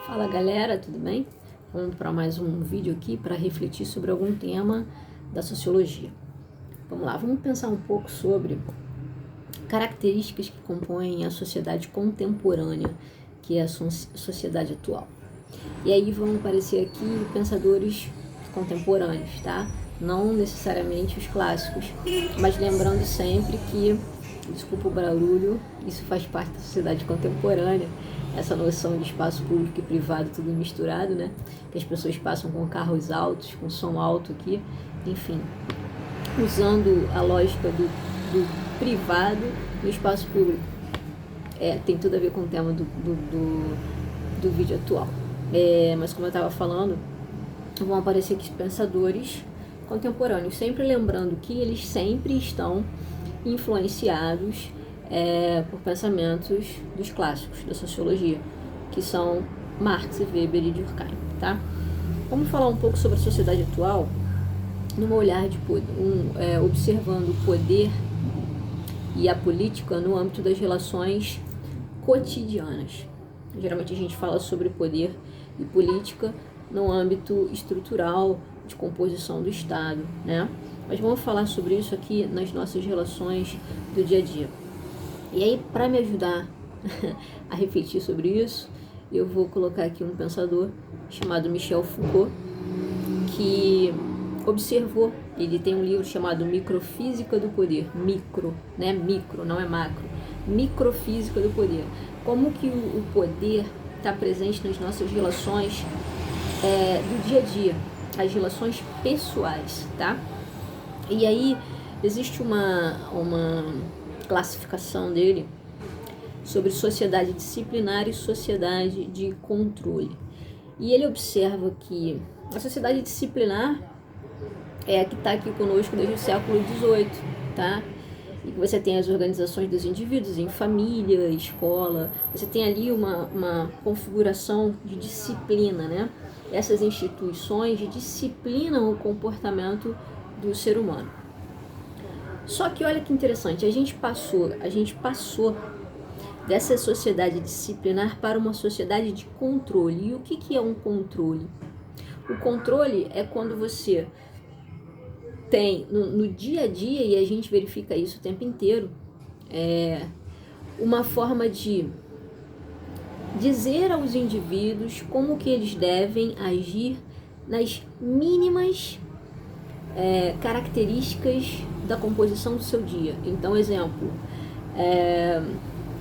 Fala galera, tudo bem? Vamos para mais um vídeo aqui para refletir sobre algum tema da sociologia. Vamos lá, vamos pensar um pouco sobre características que compõem a sociedade contemporânea, que é a sociedade atual. E aí vão aparecer aqui pensadores contemporâneos, tá? Não necessariamente os clássicos, mas lembrando sempre que, desculpa o barulho, isso faz parte da sociedade contemporânea, essa noção de espaço público e privado tudo misturado, né? Que as pessoas passam com carros altos, com som alto aqui, enfim, usando a lógica do privado no espaço público. Tem tudo a ver com o tema do vídeo atual. Mas como eu estava falando, vão aparecer aqui pensadores contemporâneos, sempre lembrando que eles sempre estão influenciados por pensamentos dos clássicos da sociologia, que são Marx, Weber e Durkheim, tá? Vamos falar um pouco sobre a sociedade atual, num olhar de observando o poder e a política no âmbito das relações cotidianas. Geralmente a gente fala sobre poder e política no âmbito estrutural de composição do Estado, né? Mas vamos falar sobre isso aqui nas nossas relações do dia a dia. E aí, para me ajudar a refletir sobre isso, eu vou colocar aqui um pensador chamado Michel Foucault, que observou, ele tem um livro chamado Microfísica do Poder, micro, né? Micro, não é macro, Microfísica do Poder. Como que o poder está presente nas nossas relações do dia a dia, as relações pessoais, tá? E aí, existe uma classificação dele sobre sociedade disciplinar e sociedade de controle. E ele observa que a sociedade disciplinar é a que está aqui conosco desde o século XVIII, tá? E você tem as organizações dos indivíduos em família, escola, você tem ali uma configuração de disciplina, né? Essas instituições disciplinam o comportamento do ser humano. Só que olha que interessante, a gente passou dessa sociedade disciplinar para uma sociedade de controle. E o que é um controle? O controle é quando você tem no dia a dia, e a gente verifica isso o tempo inteiro, uma forma de dizer aos indivíduos como que eles devem agir nas mínimas características da composição do seu dia. Então, exemplo,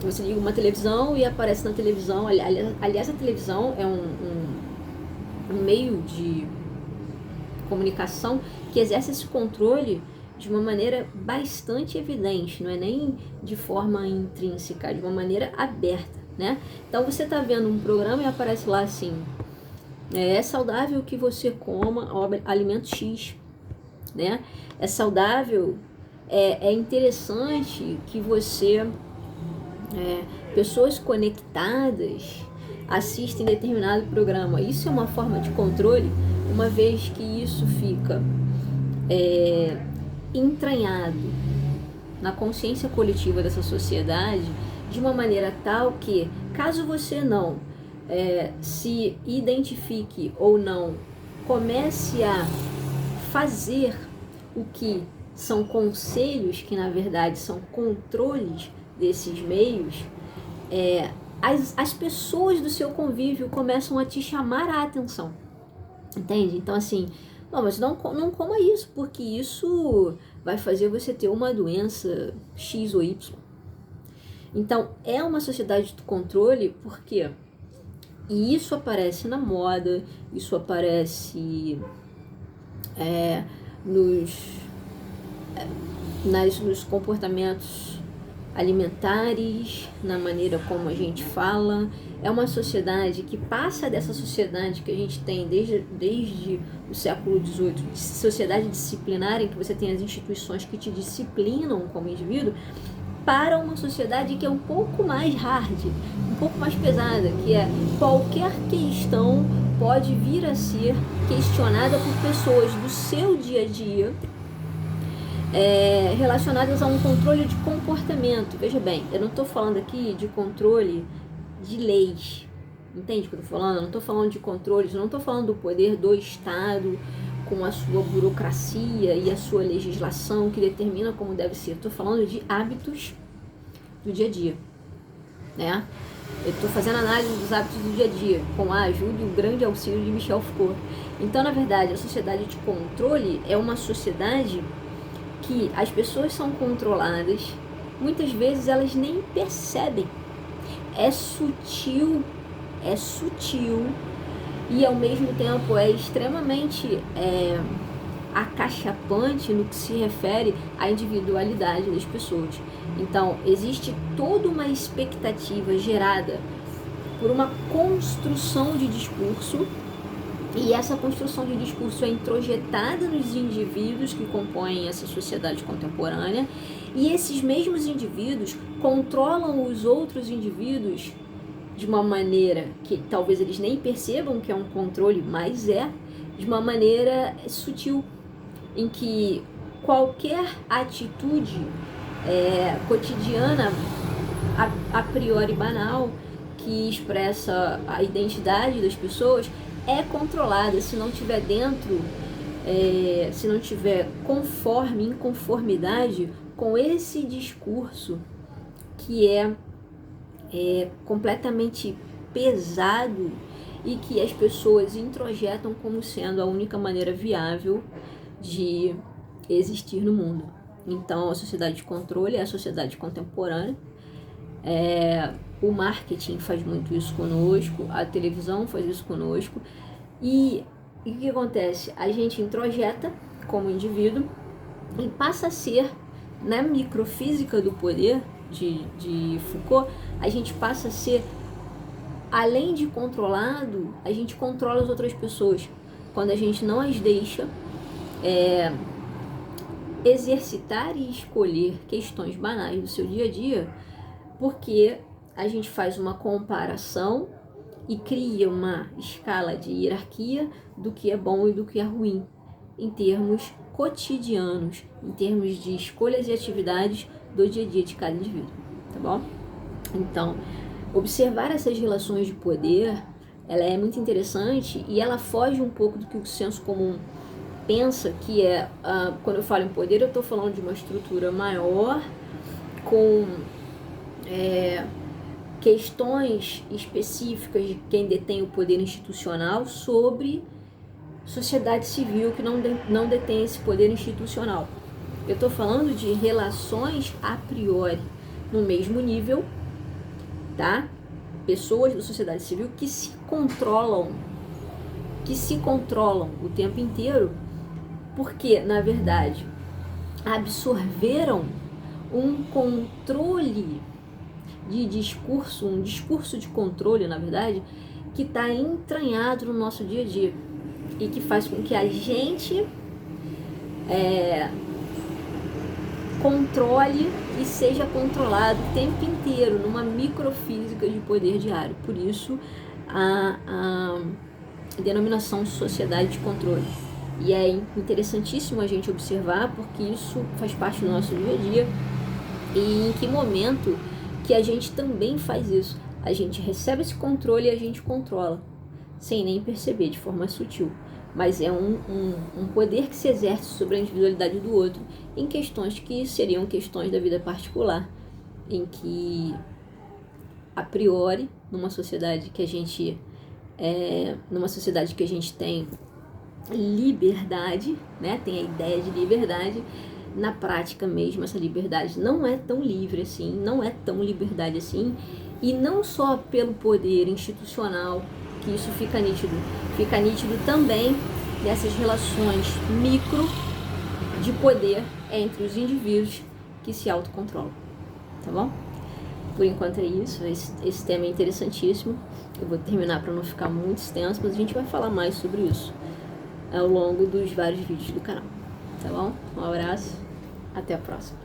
você liga uma televisão e aparece na televisão, aliás, a televisão é um meio de comunicação que exerce esse controle de uma maneira bastante evidente, não é nem de forma intrínseca, de uma maneira aberta, né? Então você está vendo um programa e aparece lá assim, é saudável que você coma alimento X, né? É saudável, é interessante que você, pessoas conectadas assistem determinado programa. Isso é uma forma de controle, uma vez que isso fica entranhado na consciência coletiva dessa sociedade de uma maneira tal que, caso você não se identifique ou não comece a fazer o que são conselhos, que na verdade são controles desses meios, as pessoas do seu convívio começam a te chamar a atenção, entende? Então assim, não, mas não coma isso, porque isso vai fazer você ter uma doença X ou Y. Então é uma sociedade de controle, por quê? E isso aparece na moda, isso aparece nos comportamentos alimentares, na maneira como a gente fala. É uma sociedade que passa dessa sociedade que a gente tem desde o século XVIII, de sociedade disciplinar, em que você tem as instituições que te disciplinam como indivíduo, para uma sociedade que é um pouco mais hard, um pouco mais pesada, que é qualquer questão pode vir a ser questionada por pessoas do seu dia a dia, relacionadas a um controle de comportamento. Veja bem, eu não estou falando aqui de controle de leis, Entende o que eu tô falando? Eu não tô falando de controles, eu não tô falando do poder do Estado com a sua burocracia e a sua legislação que determina como deve ser. Eu tô falando de hábitos do dia a dia, né? Eu estou fazendo análise dos hábitos do dia a dia, com a ajuda e o grande auxílio de Michel Foucault. Então, na verdade, a sociedade de controle é uma sociedade que as pessoas são controladas, muitas vezes elas nem percebem. É sutil e ao mesmo tempo é extremamente acachapante no que se refere à individualidade das pessoas. Então, existe toda uma expectativa gerada por uma construção de discurso, e essa construção de discurso é introjetada nos indivíduos que compõem essa sociedade contemporânea, e esses mesmos indivíduos controlam os outros indivíduos de uma maneira que talvez eles nem percebam que é um controle, mas de uma maneira sutil, em que qualquer atitude cotidiana, a priori banal, que expressa a identidade das pessoas, é controlada. Se não tiver dentro, se não tiver em conformidade com esse discurso que é completamente pesado e que as pessoas introjetam como sendo a única maneira viável de existir no mundo. Então, a sociedade de controle é a sociedade contemporânea. O marketing faz muito isso conosco, a televisão faz isso conosco. E o que acontece? A gente introjeta como indivíduo e passa a ser, na microfísica do poder de Foucault, a gente passa a ser, além de controlado, a gente controla as outras pessoas. Quando a gente não as deixa exercitar e escolher questões banais do seu dia a dia, porque a gente faz uma comparação e cria uma escala de hierarquia do que é bom e do que é ruim, em termos cotidianos, em termos de escolhas e atividades do dia a dia de cada indivíduo, tá bom? Então, observar essas relações de poder, ela é muito interessante e ela foge um pouco do que o senso comum pensa, que quando eu falo em poder, eu estou falando de uma estrutura maior, com questões específicas de quem detém o poder institucional sobre sociedade civil que não detém esse poder institucional. Eu estou falando de relações a priori no mesmo nível, tá? Pessoas da sociedade civil que se controlam o tempo inteiro, porque, na verdade, absorveram um controle de discurso, um discurso de controle, na verdade, que está entranhado no nosso dia a dia e que faz com que a gente controle e seja controlado o tempo inteiro numa microfísica de poder diário. Por isso, a denominação sociedade de controle. E é interessantíssimo a gente observar, porque isso faz parte do nosso dia a dia. E em que momento que a gente também faz isso? A gente recebe esse controle e a gente controla, sem nem perceber, de forma sutil. Mas é um poder que se exerce sobre a individualidade do outro em questões que seriam questões da vida particular, em que, a priori, numa sociedade que a gente tem liberdade, né? Tem a ideia de liberdade. Na prática mesmo, essa liberdade não é tão livre assim, não é tão liberdade assim, e não só pelo poder institucional que isso fica nítido também nessas relações micro de poder entre os indivíduos que se autocontrolam, tá bom? Por enquanto é isso, esse tema é interessantíssimo. Eu vou terminar para não ficar muito extenso, mas a gente vai falar mais sobre isso ao longo dos vários vídeos do canal, tá bom? Um abraço, até a próxima.